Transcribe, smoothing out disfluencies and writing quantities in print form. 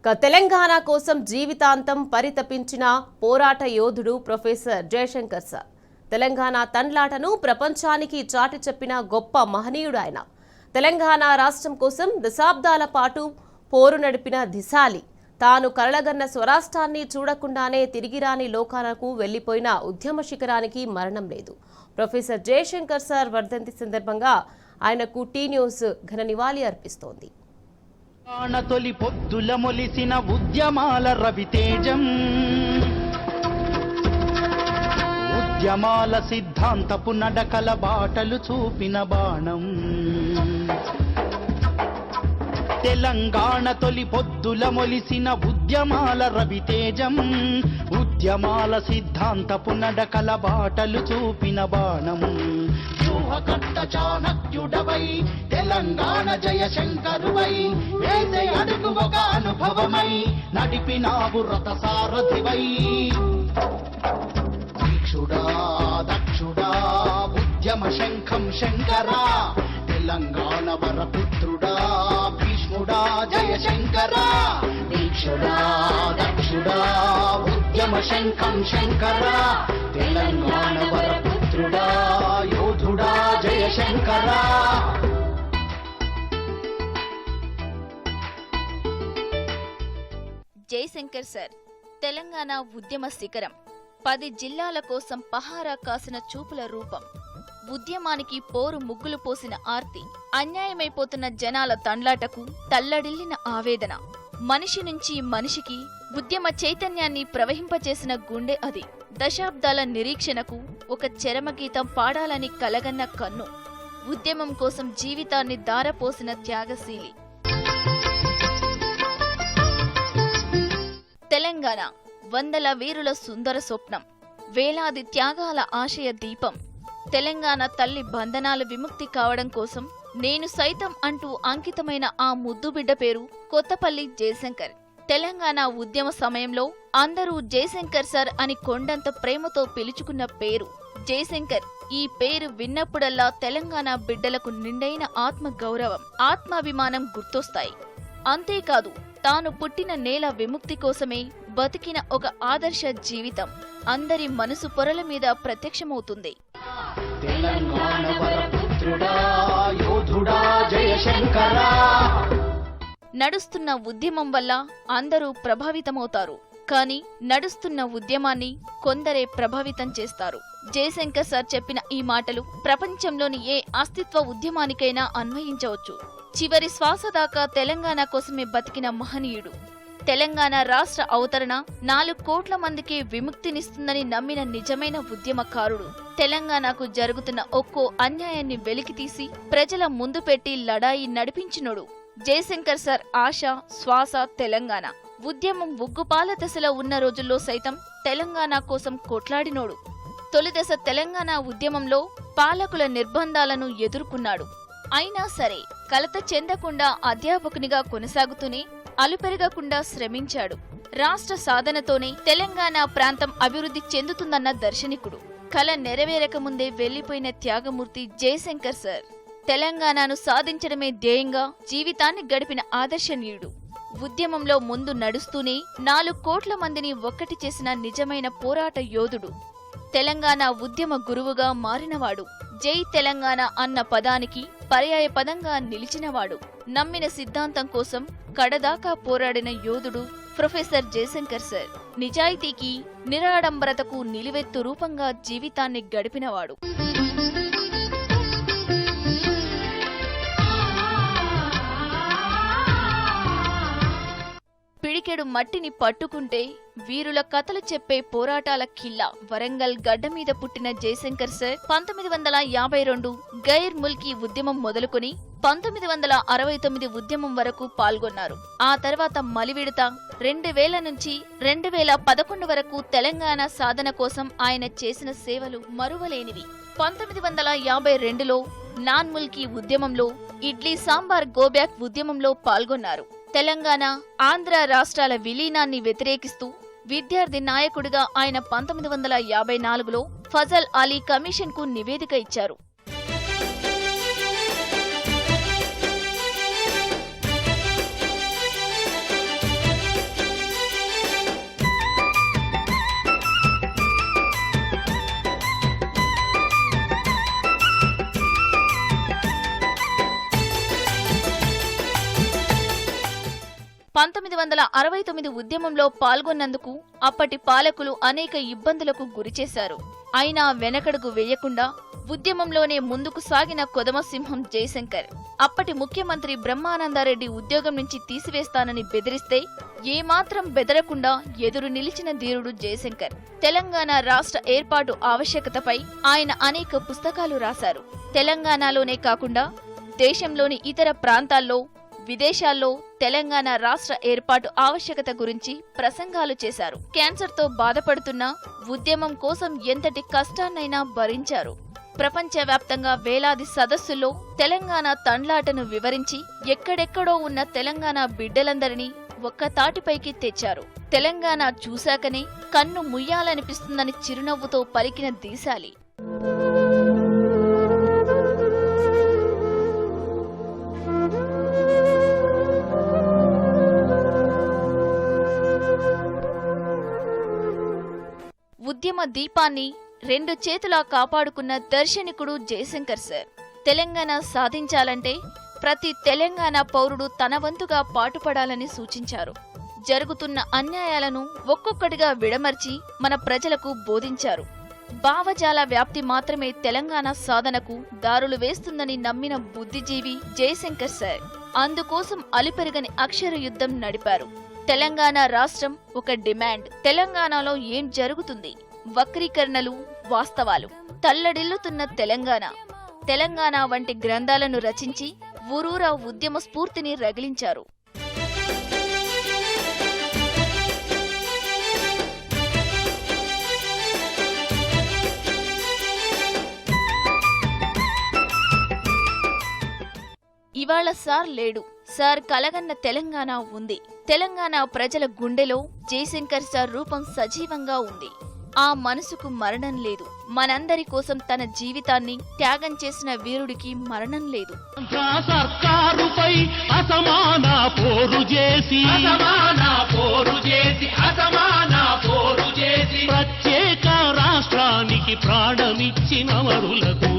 తెలంగాణ కోసం జీవితాంతం పరితపించిన పోరాట యోధుడు ప్రొఫెసర్ జయశంకర్ సార్. తెలంగాణ తండ్లాటను ప్రపంచానికి చాటి చెప్పిన గొప్ప మహనీయుడు ఆయన. తెలంగాణ రాష్ట్రం కోసం దశాబ్దాల పాటు పోరు నడిపిన దిశాలి. తాను కలగన్న స్వరాష్ట్రాన్ని చూడకుండానే తిరిగిరాని లోకాలకు వెళ్లిపోయిన ఉద్యమ శిఖరానికి మరణం లేదు. ప్రొఫెసర్ జయశంకర్ సార్ వర్ధంతి సందర్భంగా ఆయనకు టీ న్యూస్ ఘన నివాళి అర్పిస్తోంది. తొలి పొద్దుల మొలిసిన ఉద్యమాల రవితేజం, ఉద్యమాల సిద్ధాంతపు నడకల బాటలు చూపిన బాణం. తెలంగాణ తొలి పొద్దుల మొలిసిన ఉద్యమాల రవితేజం, ఉద్యమాల సిద్ధాంతపు నడకల బాటలు చూపిన బాణం. వ్యూహకర్త చాణక్యుడవై తెలంగాణ జయశంకరువై వేసే అడుగు ఒక అనుభవమై నడిపినావు రథ సారథివై. దీక్షుడా దక్షుడా ఉద్యమ శంఖం శంకరా, తెలంగాణ వరపుత్రుడా భీష్ముడా జయశంకరా. దీక్షుడా దక్షుడా ఉద్యమ శంఖం శంకరా, తెలంగాణ వరపుత్రుడా యోధుడా జయశంకరా. జయశంకర్ సార్ తెలంగాణ ఉద్యమ శిఖరం. 10 జిల్లాల కోసం పహారా కాసిన చూపుల రూపం. ఉద్యమానికి పోరు ముగ్గులు పోసిన ఆర్తి. అన్యాయమైపోతున్న జనాల తండ్లాటకు తల్లడిల్లిన ఆవేదన. మనిషి నుంచి మనిషికి ఉద్యమ చైతన్యాన్ని ప్రవహింపచేసిన గుండె అది. దశాబ్దాల నిరీక్షణకు ఒక చరమగీతం పాడాలని కలగన్న కన్ను. ఉద్యమం కోసం జీవితాన్ని దారపోసిన త్యాగశీలి. తెలంగాణ వందల వీరుల సుందర స్వప్నం, వేలాది త్యాగాల ఆశయ దీపం. తెలంగాణ తల్లి బంధనాల విముక్తి కావడం కోసం నేను సైతం అంటూ అంకితమైన ఆ ముద్దుబిడ్డ పేరు కొత్తపల్లి జయశంకర్. తెలంగాణ ఉద్యమ సమయంలో అందరూ జయశంకర్ సార్ అని కొండంత ప్రేమతో పిలుచుకున్న పేరు జయశంకర్. ఈ పేరు విన్నప్పుడల్లా తెలంగాణ బిడ్డలకు నిండైన ఆత్మ గౌరవం, ఆత్మాభిమానం గుర్తొస్తాయి. అంతేకాదు, తాను పుట్టిన నేల విముక్తి కోసమే బతికిన ఒక ఆదర్శ జీవితం అందరి మనసు పొరల మీద ప్రత్యక్షమవుతుంది. నడుస్తున్న ఉద్యమం వల్ల అందరూ ప్రభావితమవుతారు, కానీ నడుస్తున్న ఉద్యమాన్ని కొందరే ప్రభావితం చేస్తారు. జయశంకర్ సార్ చెప్పిన ఈ మాటలు ప్రపంచంలోని ఏ అస్తిత్వ ఉద్యమానికైనా అన్వయించవచ్చు. చివరి శ్వాస దాకా తెలంగాణ కోసమే బతికిన మహనీయుడు. తెలంగాణ రాష్ట్ర అవతరణ 4 కోట్ల మందికి విముక్తినిస్తుందని నమ్మిన నిజమైన ఉద్యమకారుడు. తెలంగాణకు జరుగుతున్న ఒక్కో అన్యాయాన్ని వెలికితీసి ప్రజల ముందు పెట్టి లడాయి నడిపించినోడు. జయశంకర్ సార్ ఆశ శ్వాస తెలంగాణ. ఉద్యమం ఉగ్గుపాల దశలో ఉన్న రోజుల్లో సైతం తెలంగాణ కోసం కొట్లాడినోడు. తొలిదశ తెలంగాణ ఉద్యమంలో పాలకుల నిర్బంధాలను ఎదుర్కొన్నాడు. అయినా సరే కలత చెందకుండా అధ్యాపకునిగా కొనసాగుతూనే అలుపెరగకుండా శ్రమించాడు. రాష్ట్ర సాధనతోనే తెలంగాణ ప్రాంతం అభివృద్ధి చెందుతుందన్న దర్శనికుడు. కల నెరవేరకముందే వెళ్లిపోయిన త్యాగమూర్తి జయశంకర్ సార్. తెలంగాణను సాధించడమే ధ్యేయంగా జీవితాన్ని గడిపిన ఆదర్శనీయుడు. ఉద్యమంలో ముందు నడుస్తూనే 4 కోట్ల మందిని ఒక్కటి చేసిన నిజమైన పోరాట యోధుడు. తెలంగాణ ఉద్యమ గురువుగా మారినవాడు. జై తెలంగాణ అన్న పదానికి పర్యాయ పదంగా నిలిచినవాడు. నమ్మిన సిద్ధాంతం కోసం కడదాకా పోరాడిన యోధుడు ప్రొఫెసర్ జయశంకర్ సార్. నిజాయితీకి నిరాడంబరతకు నిలువెత్తు రూపంగా జీవితాన్ని గడిపినవాడు. పిడికెడు మట్టిని పట్టుకుంటే వీరుల కథలు చెప్పే పోరాటాల కిల్లా. వరంగల్ గడ్డ మీద పుట్టిన జయశంకర్ సార్ 1952 గైర్ ముల్కీ ఉద్యమం మొదలుకొని 1969 ఉద్యమం వరకు పాల్గొన్నారు. ఆ తర్వాత మలివిడత 2000 నుంచి 2011 వరకు తెలంగాణ సాధన కోసం ఆయన చేసిన సేవలు మరువలేనివి. 1952లో నాన్ ముల్కీ ఉద్యమంలో, ఇడ్లీ సాంబార్ గోబ్యాక్ ఉద్యమంలో పాల్గొన్నారు. తెలంగాణ ఆంధ్ర రాష్ట్రాల విలీనాన్ని వ్యతిరేకిస్తూ విద్యార్థి నాయకుడిగా ఆయన 1954లో ఫజల్ అలీ కమిషన్ కు నివేదిక ఇచ్చారు. 1969 ఉద్యమంలో పాల్గొన్నందుకు అప్పటి పాలకులు అనేక ఇబ్బందులకు గురిచేశారు. అయినా వెనకడుగు వేయకుండా ఉద్యమంలోనే ముందుకు సాగిన కొదమసింహం జయశంకర్ అప్పటి ముఖ్యమంత్రి బ్రహ్మానందరెడ్డి ఉద్యోగం నుంచి తీసివేస్తానని బెదిరిస్తే ఏమాత్రం బెదరకుండా ఎదురు నిలిచిన ధీరుడు జయశంకర్. తెలంగాణ రాష్ట్ర ఏర్పాటు ఆవశ్యకతపై ఆయన అనేక పుస్తకాలు రాశారు. తెలంగాణలోనే కాకుండా దేశంలోని ఇతర ప్రాంతాల్లో, విదేశాల్లో తెలంగాణ రాష్ట్ర ఏర్పాటు ఆవశ్యకత గురించి ప్రసంగాలు చేశారు. క్యాన్సర్తో బాధపడుతున్న ఉద్యమం కోసం ఎంతటి కష్టాన్నైనా భరించారు. ప్రపంచవ్యాప్తంగా వేలాది సదస్సుల్లో తెలంగాణ తండ్లాటను వివరించి ఎక్కడెక్కడో ఉన్న తెలంగాణ బిడ్డలందరినీ ఒక్క తాటిపైకి తెచ్చారు. తెలంగాణ చూశాకనే కన్ను ముయ్యాలనిపిస్తుందని చిరునవ్వుతో పలికిన దీశాలి. ఉద్యమ దీపాన్ని రెండు చేతులా కాపాడుకున్న దర్శనికుడు జయశంకర్ సార్. తెలంగాణ సాధించాలంటే ప్రతి తెలంగాణ పౌరుడు తన వంతుగా పాటుపడాలని సూచించారు. జరుగుతున్న అన్యాయాలను ఒక్కొక్కటిగా విడమర్చి మన ప్రజలకు బోధించారు. భావజాల వ్యాప్తి మాత్రమే తెలంగాణ సాధనకు దారులు వేస్తుందని నమ్మిన బుద్ధిజీవి జయశంకర్ సార్. అందుకోసం అలిపెరగని అక్షర యుద్ధం నడిపారు. తెలంగాణ రాష్ట్రం ఒక డిమాండ్. తెలంగాణలో ఏం జరుగుతుంది? వక్రీకరణలు, వాస్తవాలు. తల్లడిల్లుతున్న తెలంగాణ వంటి గ్రంథాలను రచించి ఊరూరా ఉద్యమ స్ఫూర్తిని రగిలించారు. ఇవాళ సార్ లేడు. సార్ కలగన్న తెలంగాణ ఉంది. తెలంగాణ ప్రజల గుండెలో జయశంకర్ సార్ రూపం సజీవంగా ఉంది. ఆ మనసుకు మరణం లేదు. మనందరి కోసం తన జీవితాన్ని త్యాగం చేసిన వీరుడికి మరణం లేదు. సర్కారుపై అసమాన పోరు చేసి ప్రత్యేక రాష్ట్రానికి ప్రాణమిచ్చిన వరులకు